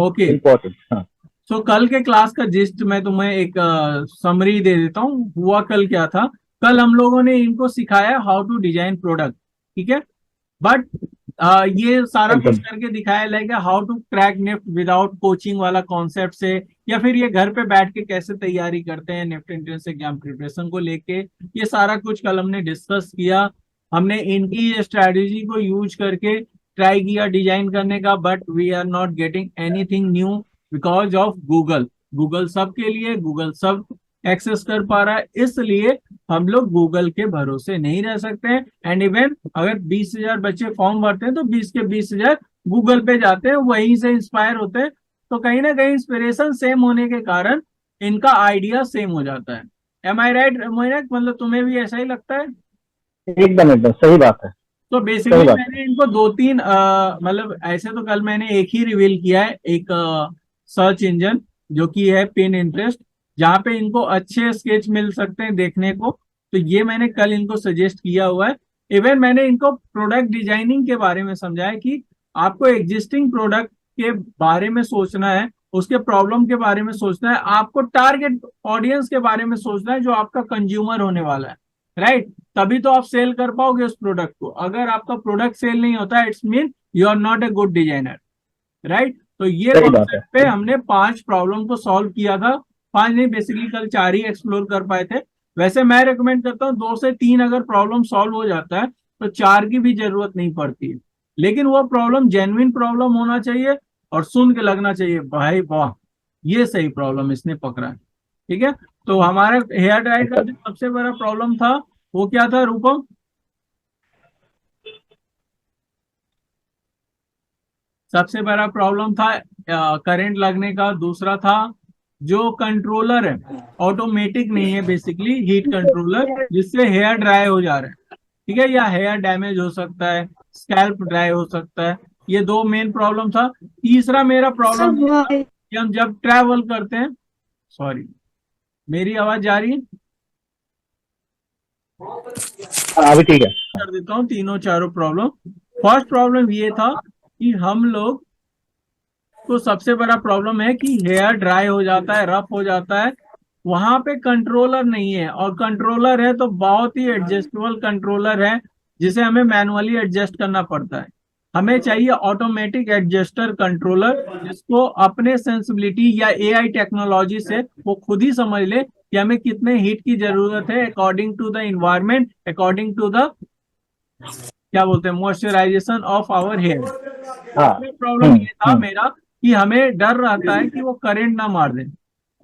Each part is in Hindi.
ओके। इम्पोर्टेंट। हाँ। सो कल के क्लास का जिस्ट मैं तुम्हें एक समरी दे देता हूँ। हुआ कल क्या था, कल हम लोगों ने इनको सिखाया हाउ टू डिजाइन प्रोडक्ट, ठीक है। बट ये सारा कुछ एकदम। करके दिखाया like how to crack NIFT without coaching वाला कॉन्सेप्ट से, या फिर ये घर पे बैठ के कैसे तैयारी करते हैं निफ्ट एंट्रेंस एग्जाम प्रिपरेशन को लेके, ये सारा कुछ कल हमने डिस्कस किया। हमने इनकी स्ट्रेटेजी को यूज करके ट्राई किया डिजाइन करने का, but we are not getting anything new because of Google. Google सबके लिए, गूगल सब एक्सेस कर पा रहा है, इसलिए हम लोग गूगल के भरोसे नहीं रह सकते हैं। एंड इवन अगर 20,000 बच्चे फॉर्म भरते हैं तो 20 के 20,000 गूगल पे जाते हैं, वहीं से इंस्पायर होते हैं। तो कहीं ना कहीं इंस्पिरेशन सेम होने के कारण इनका आइडिया सेम हो जाता है। एम आई राइट मोइनक, मतलब तुम्हें भी ऐसा ही लगता है? एकदम एकदम सही बात है। तो सही बेसिकली बात है। मैंने इनको दो तीन मतलब ऐसे तो कल मैंने एक ही रिवील किया है, एक सर्च इंजन जो कि है पिन इंटरेस्ट, जहाँ पे इनको अच्छे स्केच मिल सकते हैं देखने को। तो ये मैंने कल इनको सजेस्ट किया हुआ है। इवन मैंने इनको प्रोडक्ट डिजाइनिंग के बारे में समझाया कि आपको एग्जिस्टिंग प्रोडक्ट के बारे में सोचना है, उसके प्रॉब्लम के बारे में सोचना है, आपको टारगेट ऑडियंस के बारे में सोचना है जो आपका कंज्यूमर होने वाला है, राइट। तभी तो आप सेल कर पाओगे उस प्रोडक्ट को। अगर आपका प्रोडक्ट सेल नहीं होता, it's mean you are not a good designer, right. तो ये सही बात है। कॉन्सेप्ट पे हमने 5 प्रॉब्लम को सॉल्व किया था। 5 नहीं, बेसिकली कल 4 ही एक्सप्लोर कर पाए थे। वैसे मैं रिकमेंड करता हूँ 2 से 3 अगर प्रॉब्लम सॉल्व हो जाता है तो 4 की भी जरूरत नहीं पड़ती है। लेकिन वो प्रॉब्लम जेन्युइन प्रॉब्लम होना चाहिए और सुन के लगना चाहिए भाई वाह, ये सही प्रॉब्लम इसने पकड़ा है, ठीक है। तो हमारे हेयर ड्राई का जो सबसे बड़ा प्रॉब्लम था वो क्या था रूपम? सबसे बड़ा प्रॉब्लम था करंट लगने का। दूसरा था जो कंट्रोलर है ऑटोमेटिक नहीं है, बेसिकली हीट कंट्रोलर, जिससे हेयर ड्राई हो जा रहा है, ठीक है, या हेयर डैमेज हो सकता है, स्कैल्प ड्राई हो सकता है। ये 2 मेन प्रॉब्लम था। तीसरा मेरा प्रॉब्लम ये था कि हम जब ट्रैवल करते हैं, सॉरी मेरी आवाज जा रही है, हाँ अभी ठीक है। कर देता हूँ तीनों चारों प्रॉब्लम। फर्स्ट प्रॉब्लम ये था कि हम लोग को सबसे बड़ा प्रॉब्लम है कि हेयर ड्राई हो जाता है, रफ हो जाता है, वहां पे कंट्रोलर नहीं है, और कंट्रोलर है तो बहुत ही एडजस्टेबल कंट्रोलर है जिसे हमें मैनुअली एडजस्ट करना पड़ता है। हमें चाहिए ऑटोमेटिक एडजस्टर कंट्रोलर जिसको अपने सेंसिबिलिटी या एआई टेक्नोलॉजी से वो खुद ही समझ ले कि हमें कितने हीट की जरूरत है according to the environment, according to the क्या बोलते हैं मॉइस्चराइजेशन ऑफ आवर हेयर। हाँ। दूसरा प्रॉब्लम ये था हम्म। मेरा कि हमें डर रहता है कि वो करंट ना मार दे,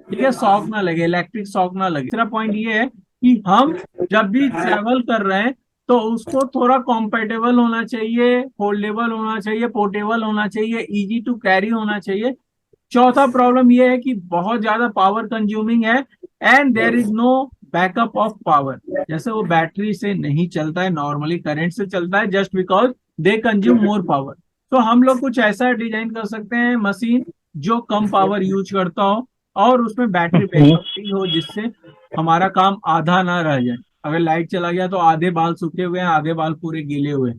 ठीक है, शॉक ना लगे, इलेक्ट्रिक शॉक ना लगे। तीसरा पॉइंट ये है कि हम जब भी ट्रेवल कर रहे हैं तो उसको थोड़ा कंफर्टेबल होना चाहिए, फोल्डेबल होना चाहिए, पोर्टेबल होना चाहिए, इजी टू कैरी होना चाहिए। चौथा प्रॉब्लम ये है कि बहुत ज्यादा पावर कंज्यूमिंग है and there is no backup of power, जैसे वो बैटरी से नहीं चलता है, नॉर्मली करंट से चलता है, just because they consume more power. तो हम लोग कुछ ऐसा डिजाइन कर सकते हैं मशीन जो कम पावर यूज करता हो और उसमें बैटरी हम्म। बैकअप भी हो, जिससे हमारा काम आधा ना रह जाए। अगर लाइट चला गया तो आधे बाल सूखे हुए हैं, आधे बाल पूरे गीले हुए हैं,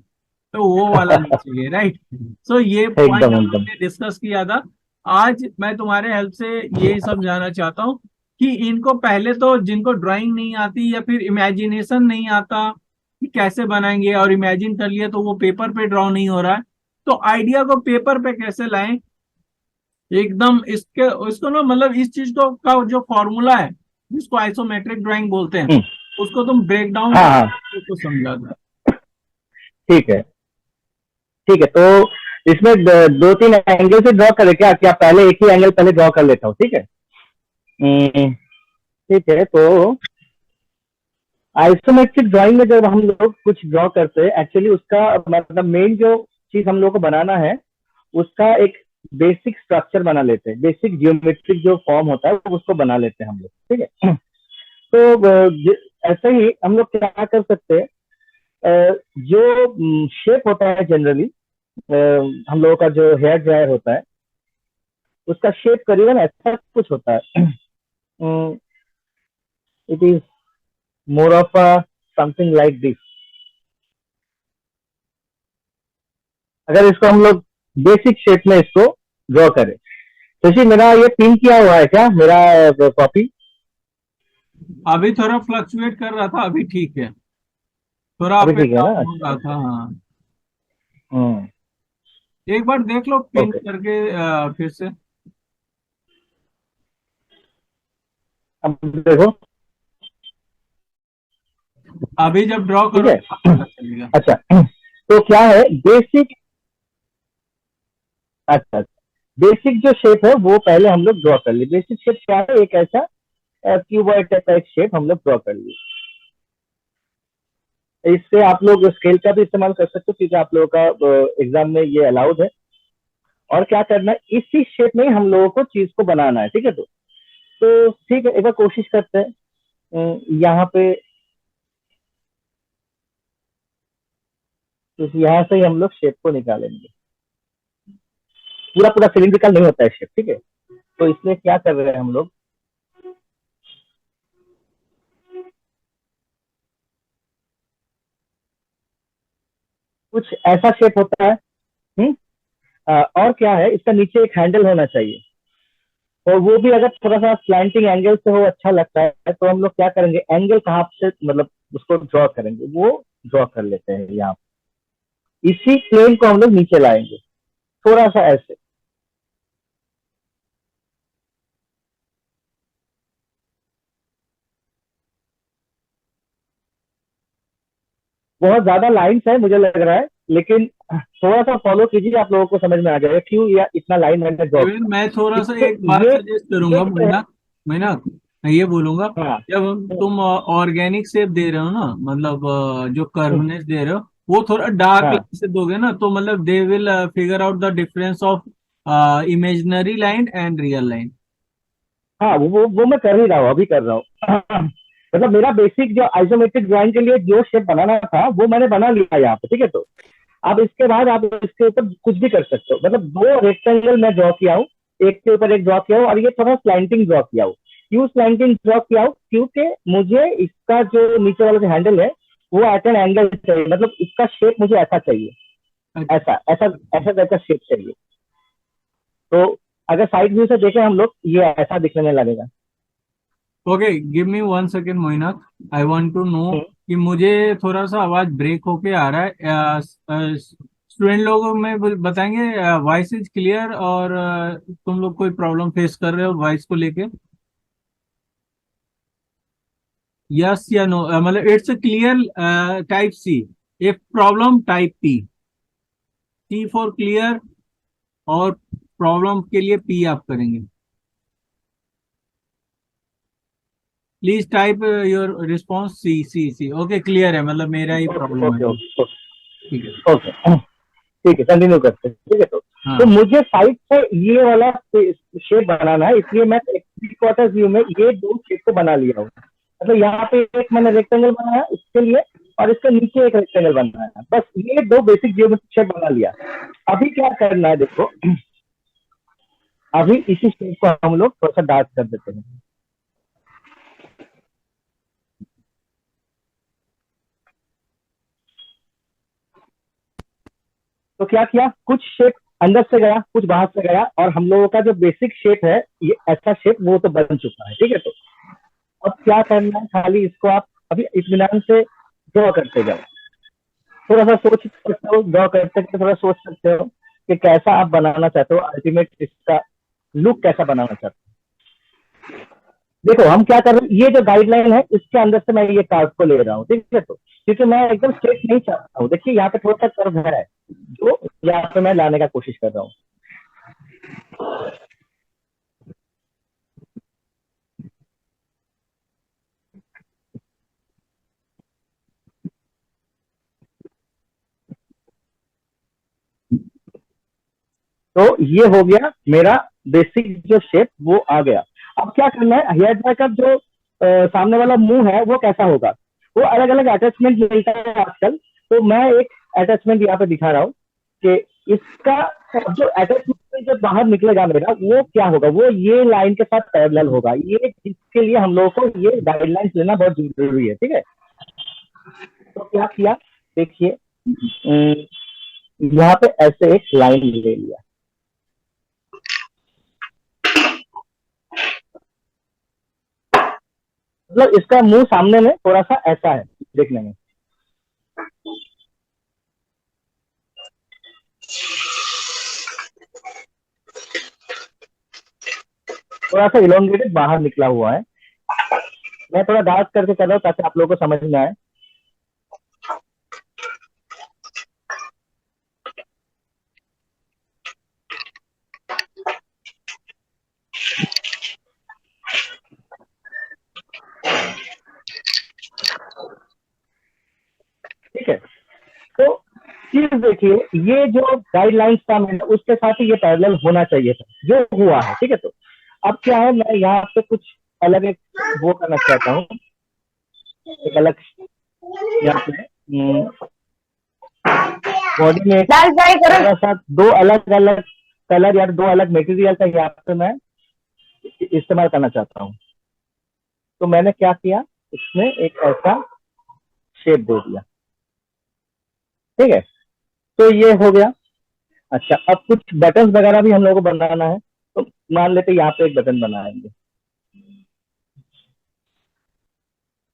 तो वो वाला नहीं चाहिए, राइट। सो ये पॉइंट एकदम हम लोग एकदम। ने डिस्कस किया था। आज मैं तुम्हारे हेल्प से ये समझाना चाहता हूँ कि इनको पहले तो जिनको ड्राइंग नहीं आती या फिर इमेजिनेशन नहीं आता कि कैसे बनाएंगे, और इमेजिन कर लिया तो वो पेपर पे ड्रॉ नहीं हो रहा है, तो आइडिया को पेपर पे कैसे लाएं एकदम, इसके इसको ना मतलब इस चीज को का जो फॉर्मूला है जिसको आइसोमेट्रिक ड्राइंग बोलते हैं, हम्म। उसको तुम ब्रेक डाउन हाँ हाँ। करके उसको समझा दो। ठीक है। ठीक है, तो इसमें दो तीन एंगल से ड्रॉ करे क्या? क्या पहले एक ही एंगल पहले ड्रॉ कर लेता हूँ? ठीक है। ठीक है, तो आइसोमेट्रिक ड्राइंग में जब हम लोग कुछ ड्रॉ करते हैं, एक्चुअली उसका मतलब मेन जो चीज हम लोग को बनाना है उसका एक बेसिक स्ट्रक्चर बना लेते हैं, बेसिक जियोमेट्रिक जो फॉर्म होता है उसको बना लेते हैं हम लोग। ठीक है। तो ऐसे ही हम लोग क्या कर सकते हैं, जो शेप होता है जनरली हम लोगों का जो हेयर ड्रायर होता है उसका शेप करीबन ऐसा कुछ होता है। It is more of a something like this. अगर इसको हम लोग बेसिक शेप में इसको ड्रॉ करें, शशि, मेरा ये पिन किया हुआ है क्या, मेरा कॉपी? अभी थोड़ा फ्लक्चुएट कर रहा था, अभी ठीक है, थोड़ा अभी अप एंड ठीक है ना? डाउन हो अच्छा रहा अच्छा। था। हाँ, हम्म। एक बार देख लो पिन ओके। करके फिर से। अब देखो। अभी जब ड्रॉ ठीक करो है। पता चलेगा। अच्छा, तो क्या है बेसिक। अच्छा अच्छा। बेसिक जो शेप है वो पहले हम लोग ड्रॉ कर लिए। बेसिक शेप क्या है? एक ऐसा क्यूबॉइड टाइप का एक शेप हम लोग ड्रॉ कर लिए। इससे आप लोग स्केल का भी इस्तेमाल कर सकते हो, क्योंकि आप लोगों का एग्जाम में ये अलाउड है। और क्या करना है, इसी शेप में ही हम लोगों को चीज को बनाना है। ठीक है, तो ठीक है, एक बार कोशिश करते हैं। यहाँ पे, तो यहाँ से ही हम लोग शेप को निकालेंगे। पूरा पूरा सिलिंड्रिकल नहीं होता है शेप, ठीक है। तो इसलिए क्या कर रहे हैं हम लोग, कुछ ऐसा शेप होता है। हम्म। और क्या है, इसका नीचे एक हैंडल होना चाहिए। और वो भी अगर थोड़ा सा स्लैंटिंग एंगल से हो, अच्छा लगता है। तो हम लोग क्या करेंगे, एंगल कहाँ से मतलब उसको ड्रॉ करेंगे, वो ड्रॉ कर लेते हैं यहाँ। इसी प्लेन को हम लोग नीचे लाएंगे, थोड़ा सा ऐसे। बहुत ज्यादा लाइन्स है मुझे लग रहा है, लेकिन थोड़ा सा फॉलो कीजिए, आप लोगों को समझ में आ जाएगा क्यों या इतना लाइन मैंने ड्रॉ केविन, किया। मैं थोड़ा सा ठीक है, एक बात ये सजेस्ट ये करूंगा जो है। मैना। मैना, मैं ये बोलूंगा, हाँ। जब तुम ऑर्गेनिक शेप दे रहे हो ना, मतलब जो कर्वनेस दे रहे हो, वो थोड़ा डार्क हाँ लाइन से दोगे ना, तो मतलब they will figure out the difference of imaginary line and real line. हाँ, वो मैं कर ही रहा हूँ, अभी कर रहा हूँ। मतलब मेरा बेसिक जो आइसोमेट्रिक ड्राइंग के लिए जो शेप बनाना था वो मैंने बना लिया यहाँ पे। ठीक है, तो अब इसके बाद आप इसके ऊपर कुछ भी कर सकते हो। मतलब दो रेक्टेंगल मैं ड्रॉ किया हूँ, एक के ऊपर एक ड्रॉ किया हूँ, और ये थोड़ा स्लैंटिंग ड्रॉ किया हूँ। क्यों स्लैंटिंग ड्रॉ किया हूँ? क्योंकि मुझे इसका जो नीचे वाला जो हैंडल है वो एट एन एंगल चाहिए, मतलब इसका शेप मुझे ऐसा चाहिए। ऐसा ऐसा ऐसा टाइप का शेप चाहिए। तो अगर साइड व्यू से देखें हम लोग, ये ऐसा दिखने में लगेगा। Okay, give me 1 second Moinak, I want to know hmm. कि मुझे थोड़ा सा आवाज ब्रेक होके आ रहा है। स्टूडेंट लोगों में बताएंगे वॉइस इज क्लियर, और तुम लोग कोई प्रॉब्लम फेस कर रहे हो वॉइस को लेके? यस या नो, मतलब it's clear, type C. If problem type P, C for clear, और प्रॉब्लम के लिए पी आप करेंगे। Please type your response, C C C. Okay, clear है, मतलब मेरा ही ओके प्रॉब्लम है ओके वो। ओके ठीक है। ओके। ठीक है, कंटिन्यू करते हैं। ठीक है, तो हाँ। मुझे साइड से ये वाला शेप बनाना है, इसलिए मैं थ्री क्वार्टर व्यू में ये दो शेप को बना लिया हूँ। मतलब यहाँ पे एक मैंने रेक्टेंगल बनाया इसके लिए, और इसके नीचे एक रेक्टेंगल बनाया है। बस ये दो बेसिक जियोमेट्रिक शेप बना लिया। अभी क्या करना है देखो, अभी इसी शेप को हम लोग थोड़ा सा डार्क कर देते हैं। तो क्या किया, कुछ शेप अंदर से गया, कुछ बाहर से गया, और हम लोगों का जो बेसिक शेप है ये ऐसा शेप वो तो बन चुका है। ठीक है, तो अब क्या करना है, खाली इसको आप अभी इत्मीनान से ड्रॉ करते जाओ। थोड़ा सा सोच सकते हो, ड्रॉ करते करते थोड़ा सोच सकते हो कि कैसा आप बनाना चाहते हो, अल्टीमेट इसका लुक कैसा बनाना चाहते हो। देखो हम क्या कर रहे हैं, ये जो गाइडलाइन है इसके अंदर से मैं ये कार्ड को ले रहा हूँ। ठीक है, तो क्योंकि मैं एकदम स्ट्रेट नहीं चाहता हूँ। देखिए यहाँ पे थोड़ा सा कर्व है, जो यहाँ पे मैं लाने का कोशिश कर रहा हूँ। तो ये हो गया मेरा बेसिक जो शेप, वो आ गया। अब क्या करना है, हेयर ड्राई का जो सामने वाला मुंह है वो कैसा होगा, वो अलग अलग अटैचमेंट मिलता है आजकल। तो मैं एक अटैचमेंट यहाँ पे दिखा रहा हूँ कि इसका जो अटैचमेंट जो बाहर निकलेगा मेरा, वो क्या होगा, वो ये लाइन के साथ पैरेलल होगा। ये इसके लिए हम लोगों को ये गाइडलाइंस लेना बहुत जरूरी है। ठीक है, तो क्या किया, देखिए यहाँ पे ऐसे एक लाइन ले लिया। मतलब इसका मुंह सामने में थोड़ा सा ऐसा है देखने में, थोड़ा सा इलोंगेटेड बाहर निकला हुआ है। मैं थोड़ा डार्क करके कर रहा हूँ ताकि आप लोगों को समझ में आए। ठीक है, तो चीज देखिए, ये जो गाइडलाइंस था मैंने उसके साथ ही ये पैरेलल होना चाहिए था, जो हुआ है। ठीक है, तो अब क्या है, मैं यहाँ पे कुछ अलग एक वो करना चाहता हूँ, एक अलग यहाँ पे बॉडी में थोड़ा सा दो अलग अलग कलर या दो अलग मटेरियल का यहाँ पे मैं इस्तेमाल करना चाहता हूँ। तो मैंने क्या किया, इसमें एक ऐसा शेप दे दिया। ठीक है, तो ये हो गया। अच्छा, अब कुछ बटन वगैरह भी हम लोगों को बनाना है, तो मान लेते यहाँ पे एक बटन बनाएंगे,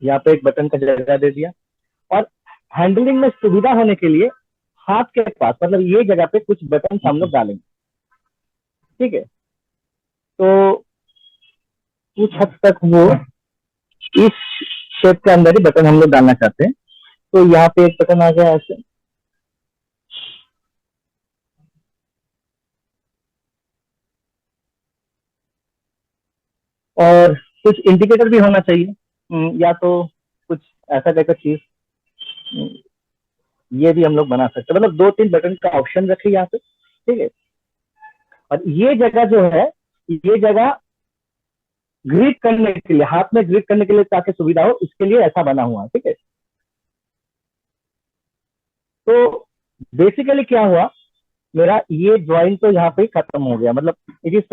यहाँ पे एक बटन का जगह दे दिया, और हैंडलिंग में सुविधा होने के लिए हाथ के पास मतलब ये जगह पे कुछ बटन हम लोग डालेंगे। ठीक है, तो कुछ हद तक वो इस शेप के अंदर ही बटन हम लोग डालना चाहते हैं। तो यहाँ पे एक बटन आ गया ऐसे, और कुछ इंडिकेटर भी होना चाहिए, या तो कुछ ऐसा टाइप का चीज, ये भी हम लोग बना सकते हैं। मतलब दो तीन बटन का ऑप्शन रखे यहाँ पे। ठीक है, और ये जगह जो है, ये जगह ग्रिप करने के लिए, हाथ में ग्रिप करने के लिए ताकि सुविधा हो, इसके लिए ऐसा बना हुआ है। ठीक है, तो बेसिकली क्या हुआ, मेरा ये ड्राइंग तो यहाँ पे ही खत्म हो गया, मतलब इट इज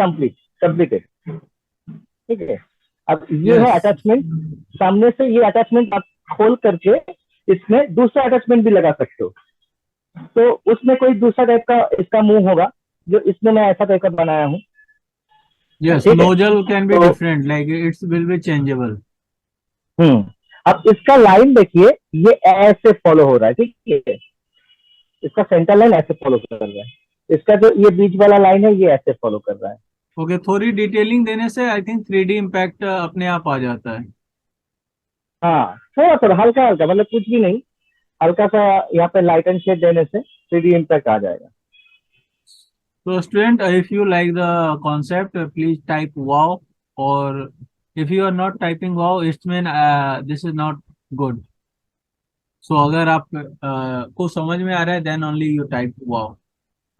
कंप्लीटेड। ठीक है, अब ये है यस अटैचमेंट। सामने से ये अटैचमेंट आप खोल करके इसमें दूसरा अटैचमेंट भी लगा सकते हो। तो उसमें कोई दूसरा टाइप का इसका मुंह होगा, जो इसमें मैं ऐसा टाइप का बनाया हूँ। यस, ठीक है, नोजल कैन बी तो different, like it's will be changeable. Hmm, अब इसका लाइन देखिए, ये ऐसे फॉलो हो रहा है। ठीक है, इसका सेंटर लाइन ऐसे फॉलो कर रहा है, इसका जो ये बीच वाला लाइन है ये ऐसे फॉलो कर रहा है। ओके, थोड़ी डिटेलिंग देने से आई थिंक 3D इम्पैक्ट अपने आप आ जाता है। हाँ, थोड़ा थोड़ा हल्का हल्का, मतलब कुछ भी नहीं, हल्का सा यहाँ पे लाइट एंड शेड देने से 3D इम्पैक्ट आ जाएगा। So student, if you like the concept, please type wow. Or if you are not typing wow, it mean this is not good. So अगर आप को समझ में आ रहा है, then only you type wow.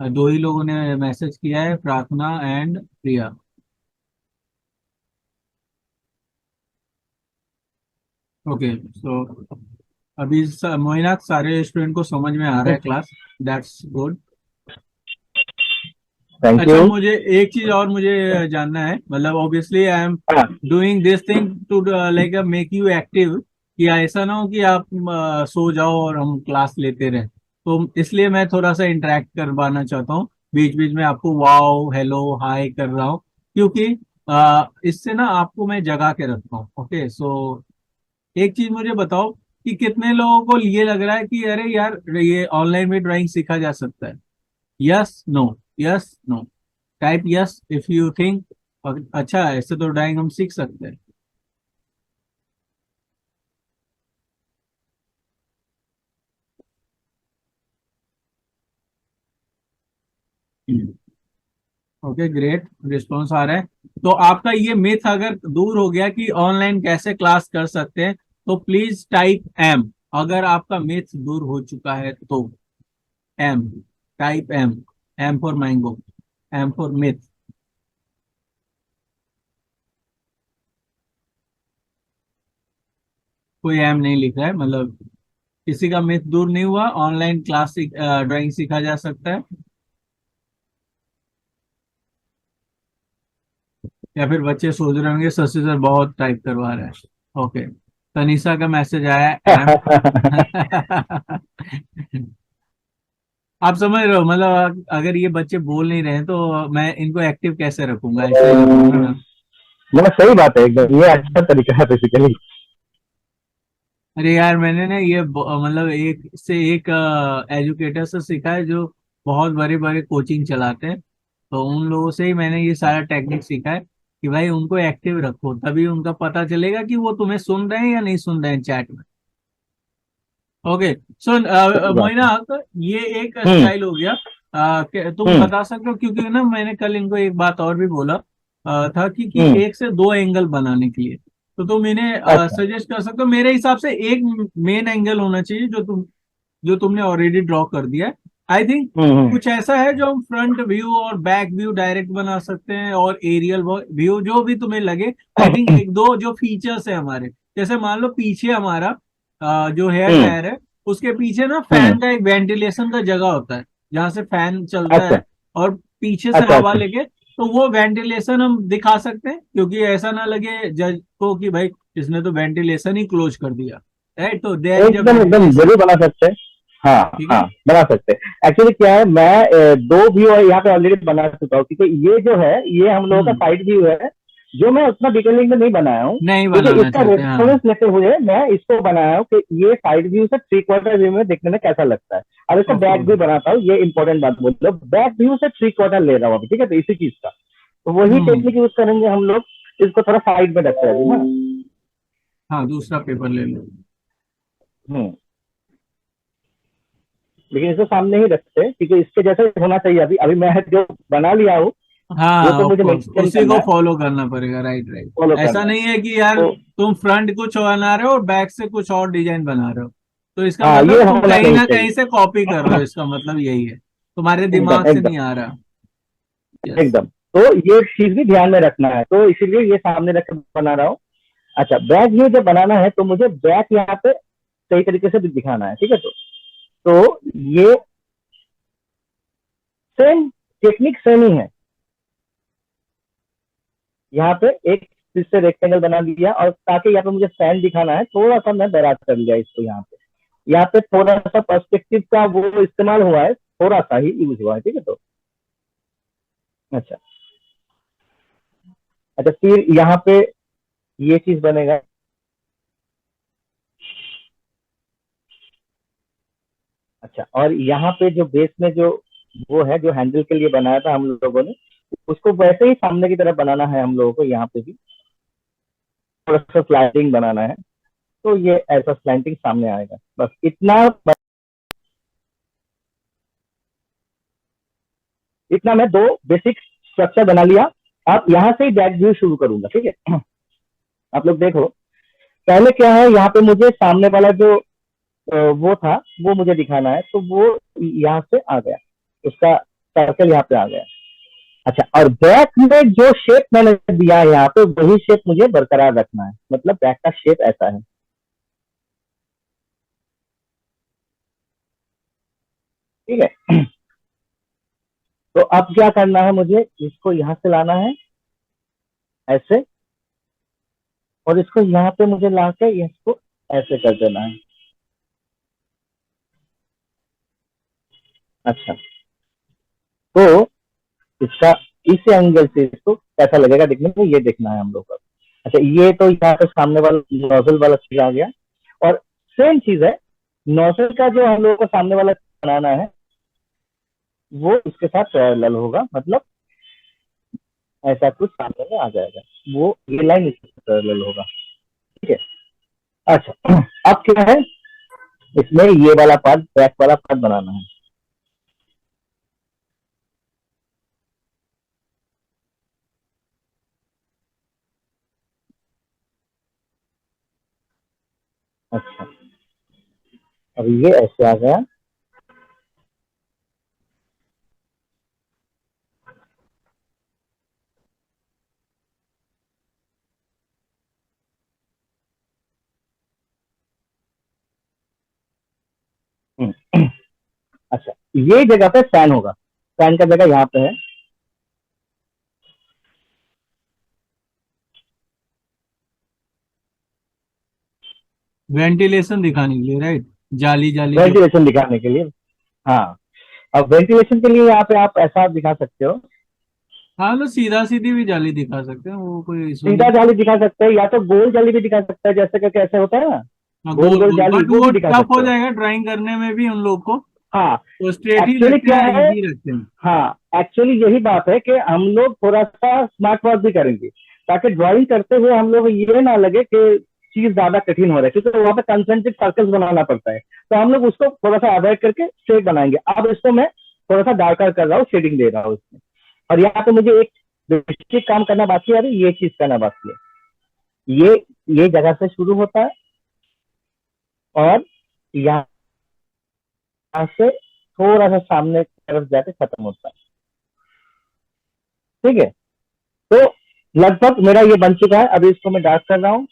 दो ही लोगों ने मैसेज किया है, प्रार्थना एंड प्रिया। ओके, सो अभी मोइनाक सारे स्टूडेंट को समझ में आ रहा है क्लास, दैट्स गुड। थैंक अच्छा, यू। मुझे एक चीज और मुझे जानना है, मतलब ऑब्वियसली आई एम हाँ, doing this thing to like make you active, कि ऐसा ना हो कि आप सो जाओ और हम क्लास लेते रहे। तो इसलिए मैं थोड़ा सा इंटरेक्ट करवाना चाहता हूँ, बीच बीच में आपको वाओ हेलो हाय कर रहा हूँ, क्योंकि इससे ना आपको मैं जगा के रखता हूँ। ओके, सो एक चीज मुझे बताओ कि कितने लोगों को ये लग रहा है कि अरे यार ये ऑनलाइन में ड्राइंग सीखा जा सकता है? Yes no, yes no, type yes if you think अच्छा ऐसे तो ड्राइंग हम सीख सकते हैं। ओके ग्रेट, रिस्पॉन्स आ रहा है। तो आपका ये मिथ अगर दूर हो गया कि ऑनलाइन कैसे क्लास कर सकते हैं, तो प्लीज टाइप एम। अगर आपका मिथ दूर हो चुका है तो M, type M, M for mango, M for myth. कोई एम नहीं लिख रहा है, मतलब किसी का मिथ दूर नहीं हुआ, ऑनलाइन क्लास ड्राइंग सीखा जा सकता है। या फिर बच्चे सोच रहे होंगे शशि सर बहुत टाइप करवा रहे हैं। ओके, तनिषा का मैसेज आया है एम। आप समझ रहे हो, मतलब अगर ये बच्चे बोल नहीं रहे हैं तो मैं इनको एक्टिव कैसे रखूंगा, ऐसे ही रखूंगा ना। मतलब सही बात है एकदम, ये अच्छा तरीका है बेसिकली। अरे यार, मैंने ना ये मतलब एक से एक एजुकेटर से सीखा है जो बहुत बड़े बड़े कोचिंग चलाते हैं। तो उन लोगों से ही मैंने ये सारा टेक्निक सीखा है कि भाई उनको एक्टिव रखो, तभी उनका पता चलेगा कि वो तुम्हें सुन रहे हैं या नहीं सुन रहे हैं चैट में। ओके। सो सही बात मोइना, है। तो ये एक हम्म। स्टाइल हो गया। तुम हम्म। बता सकते हो, क्योंकि ना मैंने कल इनको एक बात और भी बोला था कि हम्म। एक से दो एंगल बनाने के लिए। तो तुम इन्हें अच्छा। सजेस्ट कर सकते हो। मेरे हिसाब से एक मेन एंगल होना चाहिए जो तुमने ऑलरेडी ड्रॉ कर दिया है। आई थिंक हम्म। कुछ ऐसा है जो हम फ्रंट व्यू और बैक व्यू डायरेक्ट बना सकते हैं, और एरियल व्यू जो भी तुम्हें लगे। आई थिंक हम्म। एक दो जो फीचर्स है हमारे, जैसे मान लो पीछे हमारा जो हेयर हम्म। ड्रायर है, उसके पीछे ना हम्म। फैन का एक वेंटिलेशन का जगह होता है, जहां से फैन चलता अच्छा। है और पीछे से अच्छा। हवा अच्छा। लेके। तो वो वेंटिलेशन हम दिखा सकते हैं, क्योंकि ऐसा ना लगे जज को कि भाई इसने तो वेंटिलेशन ही क्लोज कर दिया। राइट, तो देयर इज अ एकदम एकदम वेंटिलेशन। जरूर बना सकते हैं। हाँ ठीक हाँ, है। बना सकते हैं। एक्चुअली क्या है, मैं दो व्यू यहाँ पे ऑलरेडी बना चुका हूँ, क्योंकि ये जो है ये हम लोगों का हम्म। साइड व्यू है, जो मैं उतना डिटेलिंग में नहीं बनाया हूँ, नहीं क्योंकि बनाना इसका चाहते, हाँ। रेफरेंस लेते हुए मैं इसको बनाया हूँ कि ये साइड व्यू से थ्री क्वार्टर व्यू में देखने में कैसा लगता है। अब इसका ऑफ बैक कोर्स। व्यू बनाता हूँ, ये इंपॉर्टेंट बात बोल लो, बैक व्यू से थ्री क्वार्टर ले रहा हूँ अभी, ठीक है, तो इसी चीज का तो वही हम्म। टेक्निक यूज करेंगे हम लोग। इसको थोड़ा साइड में रखते हैं अभी ना। हाँ, दूसरा पेपर ले लो। हम्म। लेकिन इसको सामने ही रखते हैं, क्योंकि इसके जैसे होना चाहिए। अभी अभी मैं जो बना लिया हूँ वो हाँ, तो ऑफ मुझे कोर्स मेंटेन उसी करना को है, फॉलो करना पड़ेगा। Right, right. फॉलो ऐसा करना है। नहीं है कि यार तो तुम फ्रंट कुछ बना रहे हो और बैक से कुछ और डिजाइन बना रहे हो। तो इसका हाँ, ये मतलब तुम होना कहीं नहीं ना कहीं चाहिए। से कॉपी कर रहे हो, इसका मतलब यही है, तुम्हारे एकदम दिमाग से एकदम नहीं आ रहा। यस। एकदम। तो ये चीज भी ध्यान में रखना है, तो इसीलिए ये सामने रख के बना रहा हूँ। अच्छा, बैक व्यू जब बनाना है तो मुझे बैक यहाँ पे सही तरीके से भी दिखाना है, ठीक है। तो ये सेम टेक्निक सेम ही है। यहाँ पे एक फिर से रेक्टेंगल बना दिया, और ताकि यहाँ पे मुझे फैन दिखाना है, थोड़ा सा मैं बैराज कर लिया इसको यहाँ पे। यहाँ पे थोड़ा सा पर्सपेक्टिव का वो इस्तेमाल हुआ है, थोड़ा सा ही यूज हुआ है, ठीक है। तो अच्छा। अच्छा, फिर यहाँ पे ये चीज बनेगा। अच्छा, और यहाँ पे जो बेस में जो वो है, जो हैंडल के लिए बनाया था हम लोगों ने, उसको वैसे ही सामने की तरफ बनाना है हम लोगों को। यहाँ पे भी थोड़ा सा स्लाइडिंग बनाना है, तो ये ऐसा स्लैंटिंग सामने आएगा, बस इतना। इतना मैं दो बेसिक स्ट्रक्चर बना लिया। अब यहाँ से ही बैक व्यू शुरू करूंगा, ठीक है। आप लोग देखो, पहले क्या है, यहाँ पे मुझे सामने वाला जो वो था वो मुझे दिखाना है, तो वो यहाँ से आ गया, उसका सर्कल यहाँ पे आ गया। अच्छा, और बैक में जो शेप मैंने दिया है यहाँ पे, वही शेप मुझे बरकरार रखना है, मतलब बैक का शेप ऐसा है, ठीक है। तो अब क्या करना है, मुझे इसको यहाँ से लाना है ऐसे, और इसको यहाँ पे मुझे लाके इसको ऐसे कर देना है। अच्छा, तो इसका इस एंगल से इसको कैसा लगेगा देखने में, ये देखना है हम लोग को। अच्छा, ये तो यहाँ पे सामने वाला नोजल वाला चीज आ गया, और सेम चीज है, नोजल का जो हम लोग को सामने वाला बनाना है, वो इसके साथ पैरेलल होगा, मतलब ऐसा कुछ सामने में आ जाएगा, वो ये लाइन इसके साथ पैरेलल होगा, ठीक है। अच्छा, अब क्या है, इसमें ये वाला पार्ट, बैक वाला पार्ट बनाना है। अच्छा, अब ये ऐसे आ गया। अच्छा, ये जगह पे फैन होगा, फैन का जगह यहाँ पे है। वेंटिलेशन दिखाने के लिए, राइट। जाली जाली जो। वेंटिलेशन दिखाने के लिए। हाँ, अब वेंटिलेशन के लिए यहाँ पे आप ऐसा दिखा सकते हो, हाँ, तो सीधा सीधी भी जाली दिखा सकते हैं, वो कोई इशू सीधा नहीं। जाली दिखा सकते हैं, या तो गोल जाली भी दिखा सकते हैं, जैसे कि कैसे होता है ना, हाँ, गोल गोल गोल गोल, जाली बट वो वो भी दिखा टफ हो सकते हो। जाएगा ड्राइंग करने में भी उन लोग को, हाँ तो स्ट्रेट ही एक्चुअली रखते क्या हैं, है, इजी रखते हैं। हाँ एक्चुअली यही बात है कि हम लोग थोड़ा सा स्मार्ट वर्क भी करेंगे, ताकि ड्राइंग करते हुए हम लोग ये ना लगे कि चीज ज्यादा कठिन हो रहा है, क्योंकि वहां पे कंसेंट्रिक सर्कल्स बनाना पड़ता है, तो हम लोग उसको थोड़ा सा अवॉइड करके स्ट्रेट बनाएंगे। अब इसको मैं थोड़ा सा डार्कर कर रहा हूँ, शेडिंग दे रहा हूँ इसमें। और यहाँ पे मुझे एक बेसिक काम करना बाकी है, अभी ये चीज करना बाकी है। ये ये जगह से शुरू होता है और यहाँ से थोड़ा सा सामने की तरफ जाके खत्म होता है। ठीक है, तो लगभग मेरा ये बन चुका है, अभी इसको मैं डार्क कर रहा हूँ।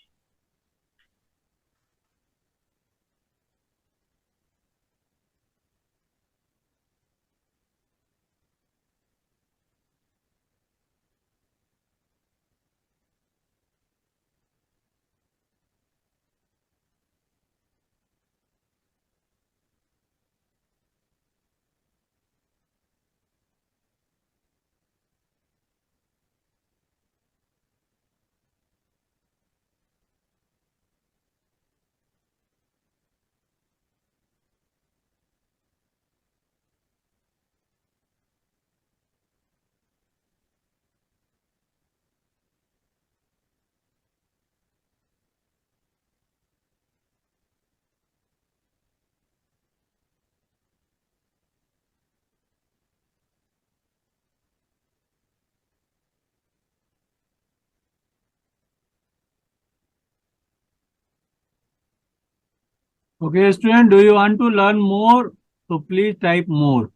Okay student, do you want to learn more, तो प्लीज टाइप मोर।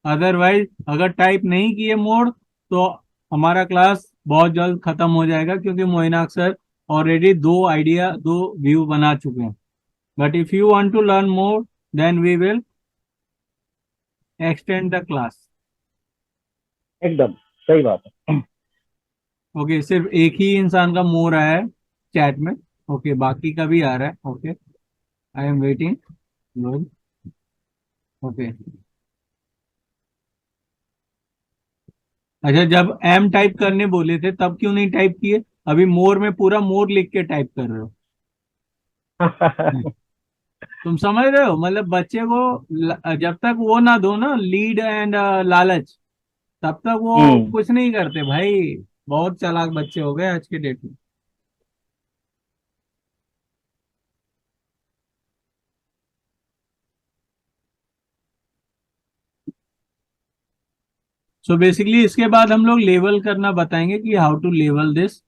अदरवाइज अगर टाइप नहीं किए मोर, तो हमारा क्लास बहुत जल्द खत्म हो जाएगा, क्योंकि मोइना अक्सर ऑलरेडी दो व्यू बना चुके हैं। But if you want to learn more, then we will extend the class. एकदम सही बात है। ओके, सिर्फ एक ही इंसान का मोर आया है चैट में। ओके, बाकी का भी आ रहा है। Okay, I am waiting. Good. Okay, अच्छा, जब एम टाइप करने बोले थे तब क्यों नहीं टाइप किए? अभी मोर में पूरा मोर लिख के टाइप कर रहे हो। तुम समझ रहे हो, मतलब बच्चे को जब तक वो ना दो ना लीड एंड लालच, तब तक वो हम्म। कुछ नहीं करते भाई। बहुत चालाक बच्चे हो गए आज के डेट में। सो बेसिकली इसके बाद हम लोग लेवल करना बताएंगे कि हाउ टू लेवल दिस।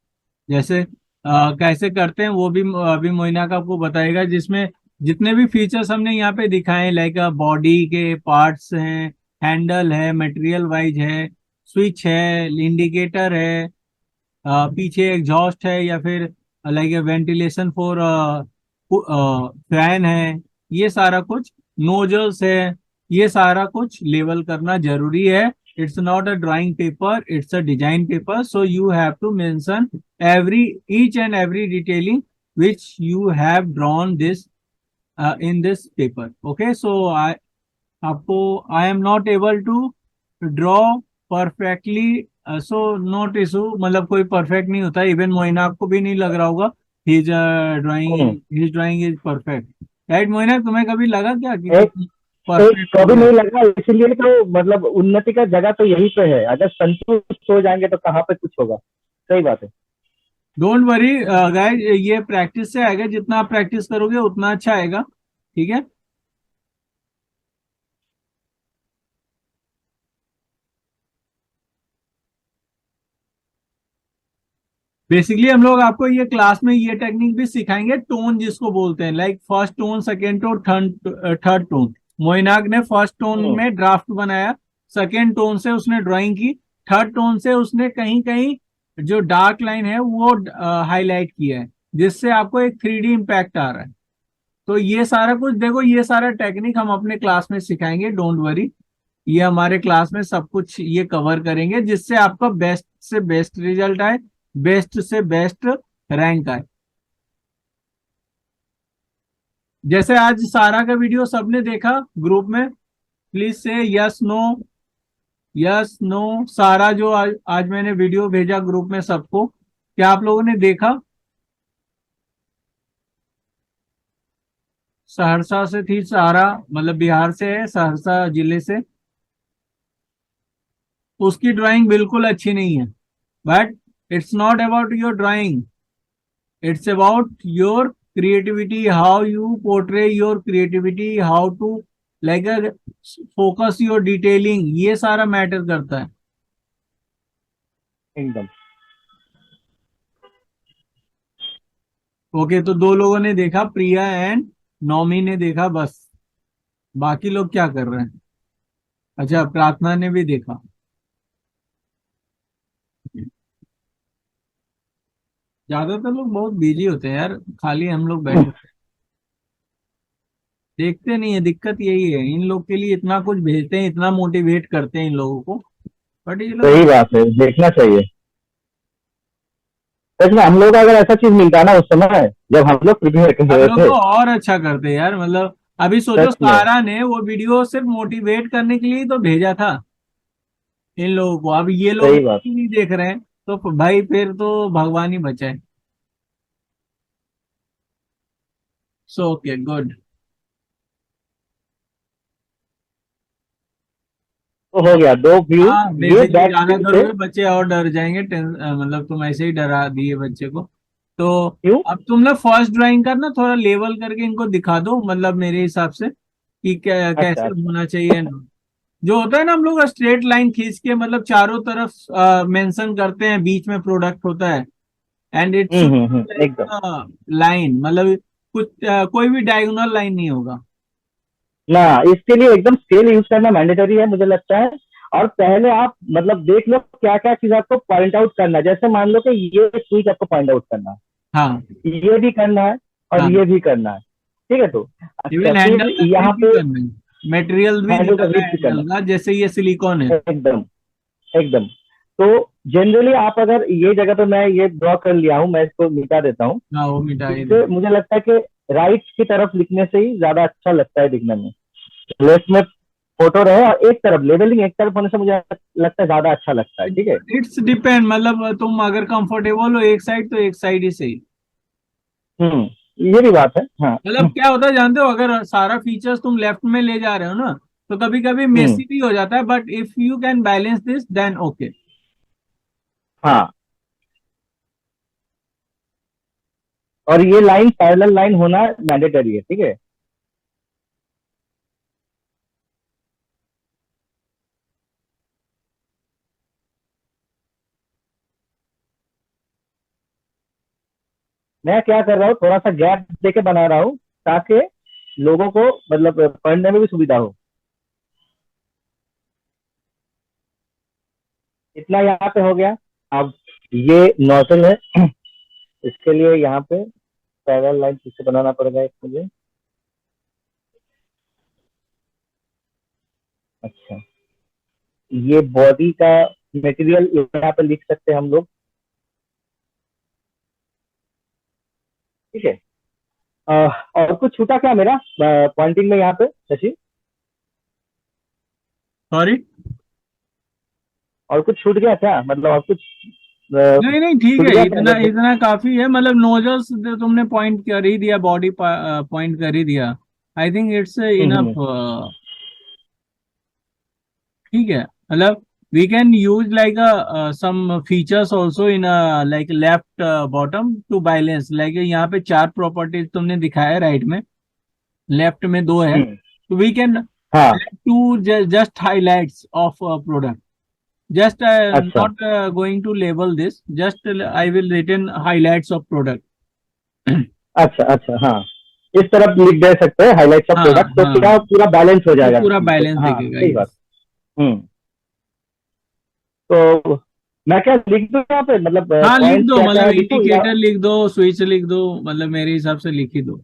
जैसे कैसे करते हैं वो भी अभी मोइना का आपको बताएगा, जिसमें जितने भी फीचर्स हमने यहाँ पे दिखाए, लाइक बॉडी के पार्ट्स हैं, हैंडल है, मटेरियल वाइज है, स्विच है, इंडिकेटर है, पीछे एग्जॉस्ट है, या फिर लाइक वेंटिलेशन फॉर फैन है, ये सारा कुछ नोजल्स है, ये सारा कुछ लेवल करना जरूरी है। It's not a drawing paper, it's a design paper, so you have to mention every each and every detailing which you have drawn this in this paper. Okay, so आपको I am not able to draw perfectly, so not issue, मतलब कोई परफेक्ट नहीं होता, इवन मोइना आपको भी नहीं लग रहा होगा hmm. His drawing is perfect. Right Moina, तुम्हें कभी लगा क्या कि एक एक परफेक्ट हो कभी गया? नहीं लगा, इसीलिए तो मतलब उन्नति का जगह तो यही पे है, अगर संतुष्ट हो जाएंगे तो कहाँ पे कुछ होगा। सही बात है। डोंट वरी गाइस, ये प्रैक्टिस से आएगा, जितना आप प्रैक्टिस करोगे उतना अच्छा आएगा। ठीक है। बेसिकली हम लोग आपको ये क्लास में ये टेक्निक भी सिखाएंगे, टोन जिसको बोलते हैं, like first tone, second tone, third tone. Moinak ने फर्स्ट टोन हम्म। में ड्राफ्ट बनाया, सेकेंड टोन से उसने ड्राइंग की, थर्ड टोन से उसने कहीं कहीं जो डार्क लाइन है वो हाईलाइट किया है, जिससे आपको एक 3D इम्पैक्ट आ रहा है। तो ये सारा कुछ देखो, ये सारा टेक्निक हम अपने क्लास में सिखाएंगे, डोंट वरी। ये हमारे क्लास में सब कुछ ये कवर करेंगे, जिससे आपका बेस्ट से बेस्ट रिजल्ट आए, बेस्ट से बेस्ट रैंक आए। जैसे आज सारा का वीडियो सबने देखा ग्रुप में, प्लीज से यस नो, यस नो। सारा जो आज मैंने वीडियो भेजा ग्रुप में सबको, क्या आप लोगों ने देखा? सहरसा से थी, सहारा मतलब बिहार से है, सहरसा जिले से। उसकी ड्राइंग बिल्कुल अच्छी नहीं है, but it's not about your drawing, it's about your creativity, how you portray your creativity, how to like focus your detailing, ये सारा मैटर करता है। एकदम। ओके, तो दो लोगों ने देखा, प्रिया एंड नौमी ने देखा बस, बाकी लोग क्या कर रहे हैं? अच्छा, प्रार्थना ने भी देखा। ज्यादातर लोग बहुत बिजी होते हैं यार, खाली हम लोग बैठे देखते नहीं है। दिक्कत यही है, इन लोग के लिए इतना कुछ भेजते हैं, इतना मोटिवेट करते हैं इन लोगों को, बट ये लोग सही बात है, देखना चाहिए। सच में हम लोग को अगर ऐसा चीज मिलता ना उस समय जब हम लोग प्रिपेयर कर हम रहे लोग थे। तो और अच्छा करते हैं यार, मतलब अभी सोचो, सच में। सारा ने वो वीडियो सिर्फ मोटिवेट करने के लिए तो भेजा था इन लोगों को। अब ये लोग सही बात। नहीं देख रहे हैं तो भाई फिर तो भगवान ही बचाए। So okay, good. तो हो गया 2 व्यू। हाँ, ये बेसिकली बैक ज्यादा व्यू से। करोगे बच्चे और डर जाएंगे, मतलब तुम ऐसे ही डरा दिए बच्चे को। तो क्यों? अब तुम ना फर्स्ट ड्राइंग का ना थोड़ा लेवल करके इनको दिखा दो, मतलब मेरे हिसाब से कि अच्छा कैसे अच्छा। होना चाहिए ना। जो होता है ना, हम लोग स्ट्रेट लाइन खींच के मतलब चारों तरफ मेंशन करते हैं, बीच में प्रोडक्ट होता है, एंड इट शुड एकदम। लाइक लाइन, मतलब कुछ कोई भी डायगोनल लाइन नहीं होगा। ना, इसके लिए एकदम स्केल यूज करना मैंडेटरी है मुझे लगता है। और पहले आप मतलब देख लो क्या क्या चीज आपको पॉइंट आउट करना है। जैसे मान लो कि ये चीज आपको पॉइंट आउट करना हाँ, है, ये भी करना है, और हाँ, ये भी करना है। ठीक है। तो अच्छा, इवन फिर हैंडल का यहाँ ग्रिप भी पे करना है, मटेरियल भी हैंडल का दिखाना ग्रिप है भी करना हैंडल का, जैसे ये सिलिकॉन है। है। एकदम। एकदम। तो जनरली आप अगर ये जगह पे मैं ये ड्रॉ कर लिया हूँ, मैं इसको मिटा देता हूँ। हाँ, वो मिटाई दे। इससे मुझे लगता है कि राइट की तरफ लिखने से ही ज्यादा अच्छा लगता है दिखने में। लेफ्ट में फोटो रहे और एक तरफ लेबलिंग एक तरफ होने से मुझे लगता है ज्यादा अच्छा लगता है। ठीक है। इट्स डिपेंड, मतलब तुम अगर कंफर्टेबल हो एक साइड तो एक साइड ही सही। हम्म। ये भी बात है। हाँ। मतलब क्या होता है जानते हो, अगर सारा फीचर्स तुम लेफ्ट में ले जा रहे हो ना, तो कभी कभी हम्म। मेसी भी हो जाता है, but if you can balance this then okay. हाँ। और ये लाइन पैरेलल लाइन होना मैंडेटरी है। ठीक है। मैं क्या कर रहा हूँ, थोड़ा सा गैप देके बना रहा हूँ ताकि लोगों को मतलब पढ़ने में भी सुविधा हो। इतना यहाँ पे हो गया। अब ये नोजल है, इसके लिए यहाँ पे पैरेलल लाइन किससे बनाना पड़ेगा एक मुझे। अच्छा, ये बॉडी का मटेरियल यहाँ पे लिख सकते हैं हम लोग। ठीक है। और कुछ छूटा क्या मेरा पॉइंटिंग में यहाँ पे शशि? सॉरी। और कुछ छूट गया क्या, मतलब और कुछ नहीं नहीं, ठीक छूट है, गया क्या इतना अगर? इतना काफी है, मतलब नोजल्स तुमने पॉइंट कर ही दिया, बॉडी पॉइंट कर ही दिया। I think it's enough. Hmm. ठीक है, मतलब we can use like some features also in like left bottom to balance, like यहाँ पे चार प्रॉपर्टीज तुमने दिखाया राइट में, लेफ्ट में दो है, हम्म। तो वी कैन हाँ। To just highlights of product, just अच्छा not going to label this, just I will written highlights of product. अच्छा अच्छा। हाँ, इस तरफ लिख दे सकते हैं हाईलाइट्स ऑफ हाँ, प्रोडक्ट, तो हाँ, पूरा पूरा बैलेंस हो वो जाएगा पूरा चीज से। बैलेंस हाँ दिखेगा, सही बात। यस। हम्म। तो मैं क्या लिख दूं यहाँ पे, मतलब हाँ, लिख पॉइंट्स दो, क्या क्या मतलब है लिखूं या? इंडिकेटर लिख दो, स्विच लिख दो, मतलब मेरे हिसाब से लिख ही दो।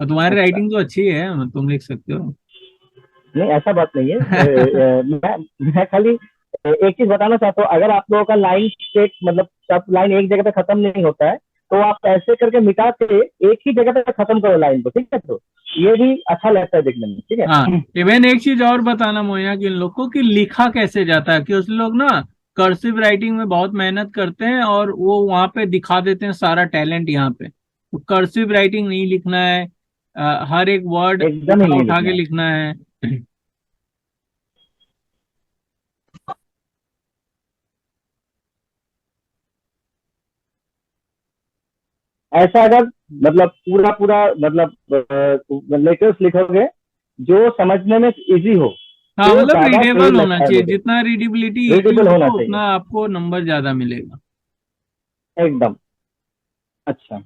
और तुम्हारी अच्छा। राइटिंग तो अच्छी है, तुम लिख सकते हो। नहीं ऐसा बात नहीं है। मैं खाली एक चीज बताना चाहता हूँ, अगर आप लोगों का लाइन स्टेट मतलब सब लाइन एक जगह पे खत्म नहीं होता है, तो आप ऐसे करके मिटा के एक ही जगह पे खत्म करो लाइन को। ठीक है। तो ये भी अच्छा लगता है देखने में। ठीक हाँ, है। इवन एक चीज और बताना मोया कि इन लोग को कि लिखा कैसे जाता है, कि उस लोग ना कर्सिव राइटिंग में बहुत मेहनत करते हैं और वो वहां पे दिखा देते हैं सारा टैलेंट यहाँ पे, तो कर्सिव राइटिंग नहीं लिखना है, हर एक वर्ड एकदम ही उठा नहीं उठा लिखना के है। लिखना है। ऐसा अगर मतलब पूरा पूरा लेटर्स लिखोगे जो समझने में इजी हो, हाँ तो मतलब ज्यादा सही रीडेबल होना लगता है चाहिए, मुझे। जितना रीडेबिलिटी इजी रीडेबल होना होगा चाहिए, उतना आपको नंबर ज्यादा मिलेगा। एकदम। अच्छा,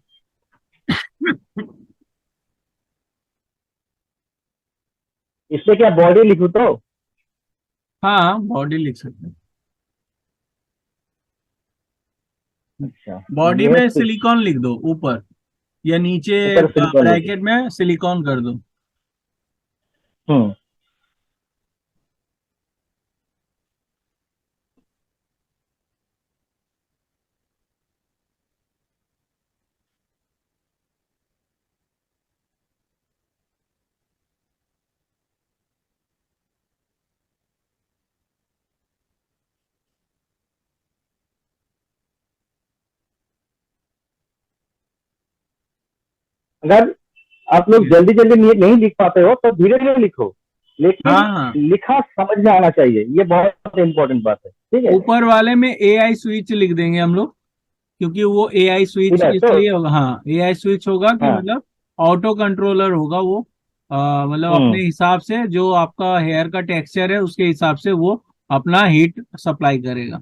इससे क्या बॉडी लिखूं तो? हाँ बॉडी लिख सकते हैं। अच्छा, बॉडी ये है में स्विच। सिलिकॉन लिख दो ऊपर या नीचे, ऊपर सिलिकॉन लिखूं? ब्रैकेट में सिलिकॉन कर दो। हम्म। अगर आप लोग जल्दी जल्दी नहीं लिख पाते हो तो धीरे धीरे लिखो, हाँ लेकिन हाँ, लिखा समझ में आना चाहिए, ये बहुत इंपॉर्टेंट बात है, ठीक है? ऊपर वाले में एआई स्विच लिख देंगे हम लोग, क्योंकि वो एआई स्विच इधर तो, इसलिए होगा, हाँ एआई स्विच होगा कि हाँ। मतलब ऑटो कंट्रोलर होगा वो, मतलब अपने हम्म। हिसाब से जो आपका हेयर का टेक्सचर है उसके हिसाब से वो अपना हीट सप्लाई करेगा।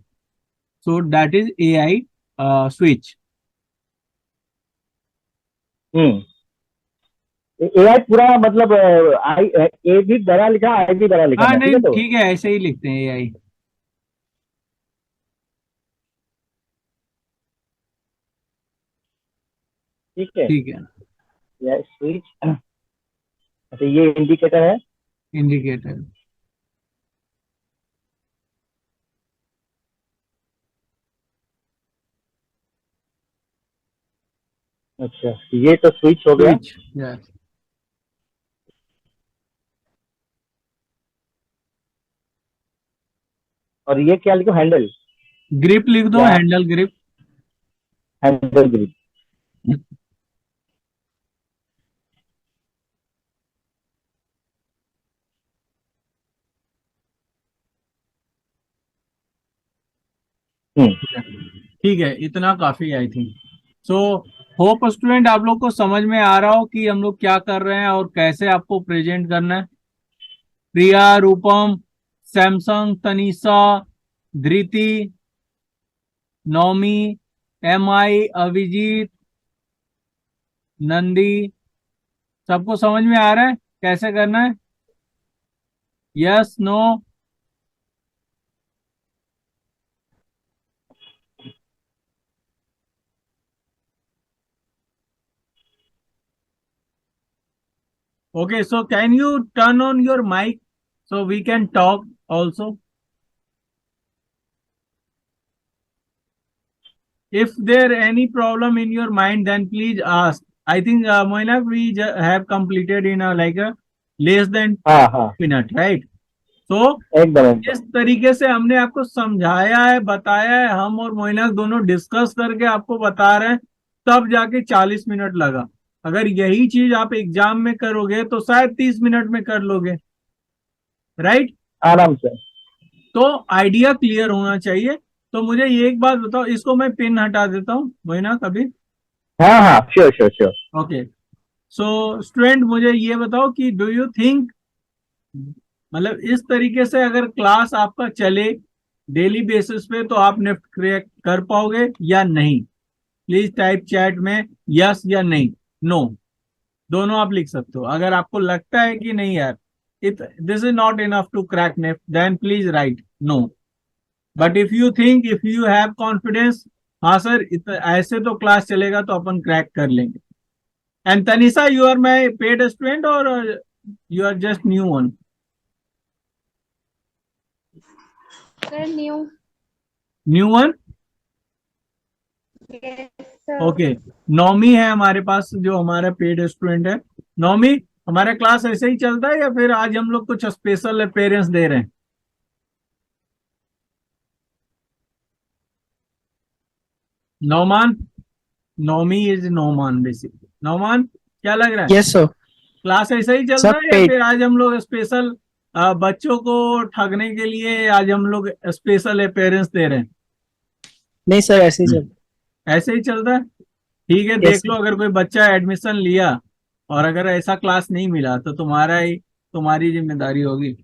So that is AI switch. Hmm. AI पूरा मतलब आई ए भी बड़ा लिखा, आई भी बड़ा लिखा हाँ ना, ठीक नहीं है तो? ठीक है, ऐसे ही लिखते हैं एआई। ठीक है। ठीक है। या स्विच। अच्छा, ये इंडिकेटर है। इंडिकेटर। अच्छा, ये तो स्विच हो गया। स्विच। यस। और ये क्या लिखो, हैंडल? ग्रिप लिख दो, या handle grip. Handle grip? Hmm. ठीक है, इतना काफी I think. So hope student आप लोग को समझ में आ रहा हो कि हम लोग क्या कर रहे हैं और कैसे आपको प्रेजेंट करना है। Priya, Rupam, Samsung, Tanisha, Dhriti, Naumi, M I, Abhijit, Nandi, सबको समझ में आ रहा है कैसे करना है? Yes, no? Okay, so can you turn on your mic so we can talk also? If there any problem in your mind, then please ask. I think Moina, we have completed in like a less than हाँ हाँ, minute, right? So एकदम एकदम। इस तरीके से हमने आपको समझाया है, बताया है, हम और मोइना दोनों डिस्कस करके आपको बता रहे हैं, तब जाके 40 मिनट लगा। अगर यही चीज आप एग्जाम में करोगे तो शायद 30 मिनट में कर लोगे, राइट? आराम से। तो आइडिया क्लियर होना चाहिए। तो मुझे ये एक बात बताओ, इसको मैं पिन हटा देता हूँ मोइना कभी। हाँ हाँ, sure sure sure. Okay. So student मुझे ये बताओ कि डू यू थिंक, मतलब इस तरीके से अगर क्लास आपका चले डेली बेसिस पे तो आप नेफ्ट क्रैक कर पाओगे या नहीं? प्लीज टाइप चैट में यस या नहीं, नो, दोनों आप लिख सकते हो। अगर आपको लगता है कि नहीं यार, it this is not enough to crack नेफ्ट, then please write no. But if you think, if you have confidence, हाँ सर ऐसे तो क्लास चलेगा तो अपन क्रैक कर लेंगे। And Tanisha, you are my paid student और you are just new one? Sir, new. New one. Yes, sir. Okay. Naumi है हमारे पास जो हमारा पेड स्टूडेंट है। नौमी, हमारा क्लास ऐसे ही चलता है या फिर आज हम लोग कुछ स्पेशल अपेयरेंस दे रहे हैं? नौमान, नौमी इज नौमान बेसिकली। नौमान क्या लग रहा है, यस सर। क्लास ऐसा ही चल सब रहा है या पेड। फिर आज हम लोग स्पेशल बच्चों को ठगने के लिए आज हम लोग स्पेशल अपेयरेंस दे रहे हैं? नहीं सर, ऐसे ही सर। ऐसे ही चल रहा है, ठीक है। यस देख लो, सर। अगर कोई बच्चा एडमिशन लिया और अगर ऐसा क्लास नहीं मिला तो तुम्हारी जिम्मेदारी होगी।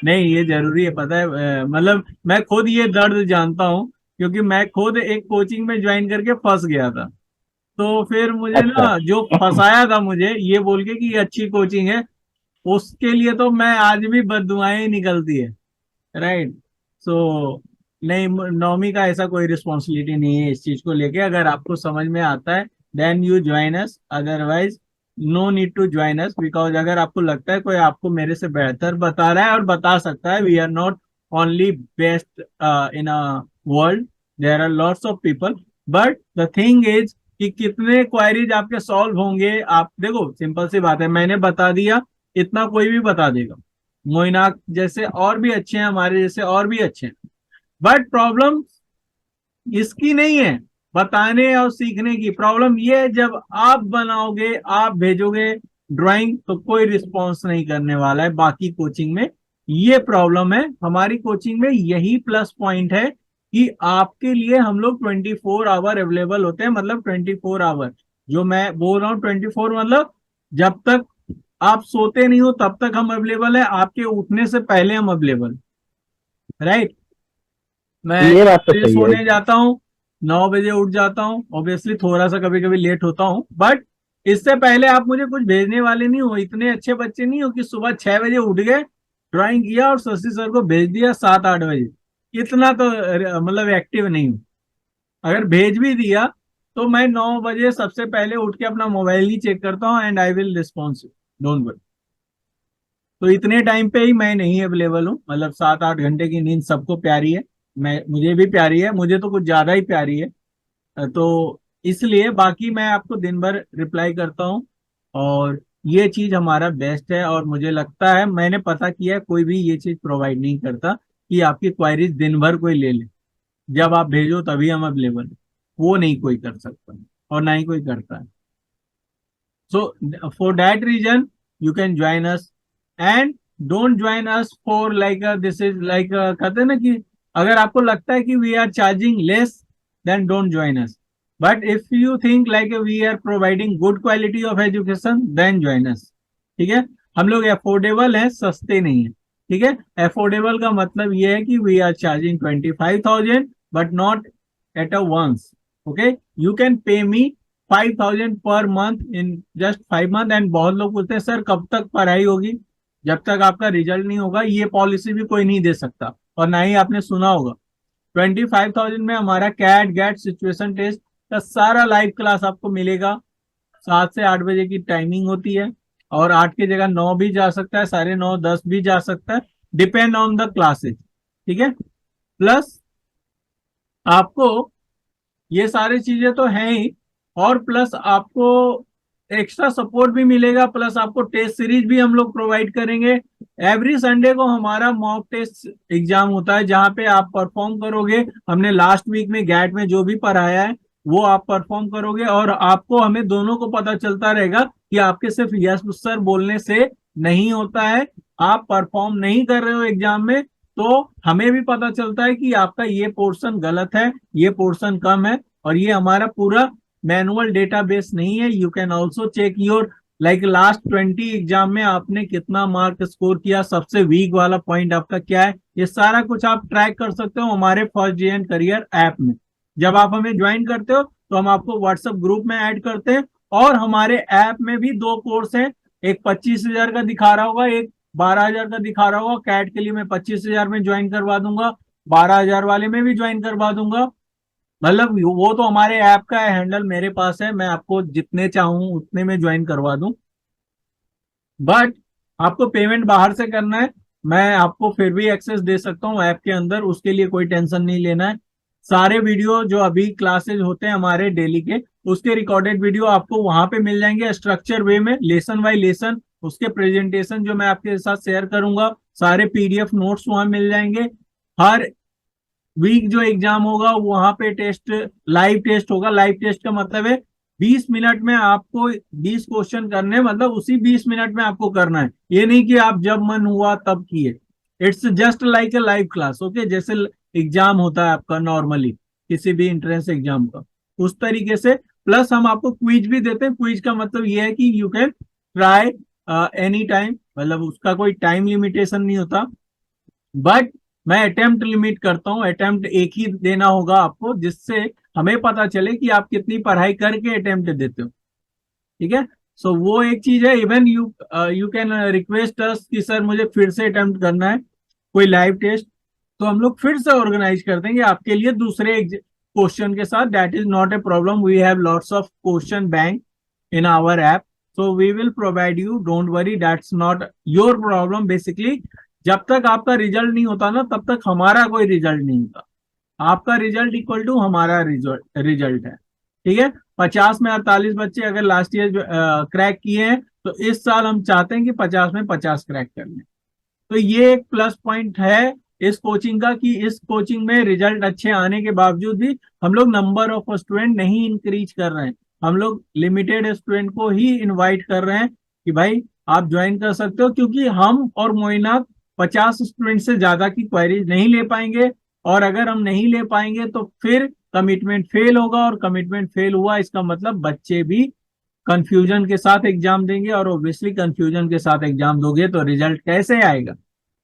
नहीं, ये जरूरी है, पता है। मतलब मैं खुद ये दर्द जानता हूँ, क्योंकि मैं खुद एक कोचिंग में ज्वाइन करके फंस गया था। तो फिर मुझे अच्छा। ना, जो फंसाया था मुझे ये बोल के कि ये अच्छी कोचिंग है, उसके लिए तो मैं आज भी बददुआएं ही निकलती है, राइट। सो नहीं, नौमी का ऐसा कोई रिस्पॉन्सिबिलिटी नहीं है इस चीज को लेके। अगर आपको समझ में आता है then you join us, otherwise no need to join us. Because अगर आपको लगता है कोई आपको मेरे से बेहतर बता रहा है और बता सकता है, we are not only best in a world, there are lots of people. But the thing is कि कितने क्वायरीज आपके सॉल्व होंगे। आप देखो, सिंपल सी बात है, मैंने बता दिया, इतना कोई भी बता देगा। मोइनाक जैसे और भी अच्छे हैं, हमारे जैसे और भी अच्छे हैं। बट प्रॉब्लम इसकी नहीं है बताने और सीखने की, प्रॉब्लम ये है जब आप बनाओगे, आप भेजोगे ड्राइंग, तो कोई रिस्पॉन्स नहीं करने वाला है बाकी कोचिंग में। ये प्रॉब्लम है हमारी कोचिंग में। यही प्लस पॉइंट है कि आपके लिए हम लोग 24 आवर अवेलेबल होते हैं। मतलब 24 आवर, जो मैं बोल रहा हूँ 24 मतलब जब तक आप सोते नहीं हो तब तक हम अवेलेबल है, आपके उठने से पहले हम अवेलेबल, राइट। मैं ये बात तो बजे सही है। सोने जाता हूँ, 9 बजे उठ जाता हूँ। ऑब्वियसली थोड़ा सा कभी कभी लेट होता हूँ, बट इससे पहले आप मुझे कुछ भेजने वाले नहीं हो। इतने अच्छे बच्चे नहीं हो कि सुबह 6 बजे उठ गए, ड्राइंग किया और शशि सर को भेज दिया 7-8 बजे। इतना तो मतलब एक्टिव नहीं हूँ। अगर भेज भी दिया तो मैं 9 बजे सबसे पहले उठ के अपना मोबाइल ही चेक करता हूँ, and I will response, don't worry. तो इतने टाइम पे ही मैं नहीं अवेलेबल हूँ। मतलब 7-8 घंटे की नींद सबको प्यारी है, मैं मुझे भी प्यारी है, मुझे तो कुछ ज्यादा ही प्यारी है। तो इसलिए बाकी मैं आपको दिन भर रिप्लाई करता हूँ, और ये चीज हमारा बेस्ट है। और मुझे लगता है मैंने पता किया है, कोई भी ये चीज प्रोवाइड नहीं करता कि आपकी क्वायरीज दिन भर कोई ले ले, जब आप भेजो तभी हम अवेलेबल हैं। वो नहीं कोई कर सकता और ना ही कोई करता है। So for that reason, you can join us, and don't join us for like this is like कहते हैं ना कि अगर आपको लगता है कि we are charging less, then don't join us. But if you think like we are providing good quality of education, then join us. ठीक है, हम लोग अफोर्डेबल हैं, सस्ते नहीं है। ठीक है, अफोर्डेबल का मतलब ये है कि we are charging 25,000 but not at a once. Okay, you can pay me 5,000 per month in just 5 month. And बहुत लोग पूछते हैं सर कब तक पढ़ाई होगी, जब तक आपका रिजल्ट नहीं होगा। ये पॉलिसी भी कोई नहीं दे सकता, और ना ही आपने सुना होगा। 25,000 में हमारा कैट गैट सिचुएशन टेस्ट का सारा लाइव क्लास आपको मिलेगा। 7 से 8 बजे की टाइमिंग होती है, और 8 की जगह 9 भी जा सकता है, 9:30 10 भी जा सकता है, डिपेंड ऑन द क्लासेज। ठीक है, प्लस आपको ये सारी चीजें तो हैं ही, और प्लस आपको एक्स्ट्रा सपोर्ट भी मिलेगा। प्लस आपको टेस्ट सीरीज भी हम लोग प्रोवाइड करेंगे। एवरी संडे को हमारा मॉक टेस्ट एग्जाम होता है, जहां पे आप परफॉर्म करोगे। हमने लास्ट वीक में गैट में जो भी पढ़ाया है वो आप परफॉर्म करोगे, और आपको हमें दोनों को पता चलता रहेगा कि आपके सिर्फ यस सर बोलने से नहीं होता है। आप परफॉर्म नहीं कर रहे हो एग्जाम में, तो हमें भी पता चलता है कि आपका ये पोर्शन गलत है, ये पोर्शन कम है। और ये हमारा पूरा मैनुअल डेटाबेस नहीं है। You can also check your like last 20 exam में आपने कितना मार्क स्कोर किया, सबसे वीक वाला पॉइंट आपका क्या है, ये सारा कुछ आप ट्रैक कर सकते हो हमारे first day and career app में। जब आप हमें ज्वाइन करते हो तो हम आपको व्हाट्सएप ग्रुप में ऐड करते हैं, और हमारे ऐप में भी 2 कोर्स हैं। एक 25,000 का दिखा रहा होगा, एक 12,000 का दिखा रहा होगा। कैट के लिए मैं 25,000 में ज्वाइन करवा दूंगा, 12,000 वाले में भी ज्वाइन करवा दूंगा। मतलब वो तो हमारे ऐप का हैंडल मेरे पास है, मैं आपको जितने चाहूं उतने में ज्वाइन करवा दूं। बट आपको पेमेंट बाहर से करना है, मैं आपको फिर भी एक्सेस दे सकता हूँ ऐप के अंदर, उसके लिए कोई टेंशन नहीं लेना है। सारे वीडियो जो अभी क्लासेज होते हैं हमारे डेली के, उसके रिकॉर्डेड वीडियो आपको वहां पे मिल जाएंगे स्ट्रक्चर वे में, लेसन बाय लेसन। उसके प्रेजेंटेशन जो मैं आपके साथ शेयर करूंगा, सारे पीडीएफ नोट्स वहां मिल जाएंगे। हर वीक जो एग्जाम होगा वहां पे टेस्ट, लाइव टेस्ट होगा। लाइव टेस्ट का मतलब है 20 मिनट में आपको 20 क्वेश्चन करने, मतलब उसी 20 मिनट में आपको करना है। ये नहीं कि आप जब मन हुआ तब किए। It's just like a live class, okay, जैसे एग्जाम होता है आपका नॉर्मली किसी भी एंट्रेंस एग्जाम का, उस तरीके से। प्लस हम आपको क्विज भी देते हैं। क्विज का मतलब ये है कि you can try any time, मतलब उसका कोई टाइम लिमिटेशन नहीं होता, बट मैं अटेम्प्ट लिमिट करता हूँ। अटेम्प्ट एक ही देना होगा आपको, जिससे हमें पता चले कि आप कितनी पढ़ाई करके अटेम्प्ट देते हो, ठीक है। सो वो एक चीज है। इवन यू कैन रिक्वेस्ट अस कि सर मुझे फिर से अटेम्प्ट करना है कोई लाइव टेस्ट, तो हम लोग फिर से ऑर्गेनाइज कर देंगे आपके लिए दूसरे क्वेश्चन के साथ। That is not a problem, we have lots of question bank in our app, so we will provide you, don't worry, that's not your problem. Basically जब तक आपका रिजल्ट नहीं होता ना, तब तक हमारा कोई रिजल्ट नहीं होता। आपका रिजल्ट इक्वल टू हमारा रिजल्ट है, ठीक है। 50 में 48 बच्चे अगर लास्ट ईयर क्रैक किए हैं, तो इस साल हम चाहते हैं कि 50 में 50 क्रैक कर लें। तो ये एक प्लस पॉइंट है इस कोचिंग का, कि इस कोचिंग में रिजल्ट अच्छे आने के बावजूद भी हम लोग नंबर ऑफ स्टूडेंट नहीं इंक्रीज कर रहे हैं। हम लोग लिमिटेड स्टूडेंट को ही इनवाइट कर रहे हैं कि भाई आप ज्वाइन कर सकते हो, क्योंकि हम और मोइनात 50 स्टूडेंट से ज्यादा की क्वेरीज नहीं ले पाएंगे। और अगर हम नहीं ले पाएंगे तो फिर कमिटमेंट फेल होगा, और कमिटमेंट फेल हुआ इसका मतलब बच्चे भी कंफ्यूजन के साथ एग्जाम देंगे, और ऑब्वियसली कंफ्यूजन के साथ एग्जाम दोगे तो रिजल्ट कैसे आएगा,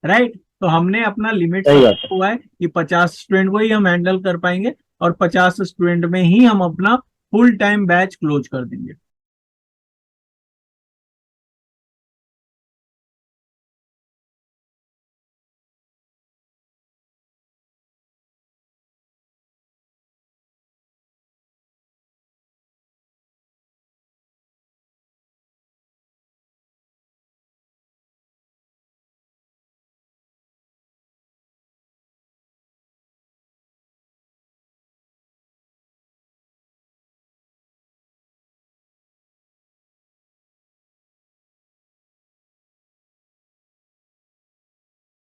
राइट। तो हमने अपना लिमिट सही बात है। हुआ है कि 50 स्टूडेंट को ही हम हैंडल कर पाएंगे, और 50 स्टूडेंट में ही हम अपना फुल टाइम बैच क्लोज कर देंगे।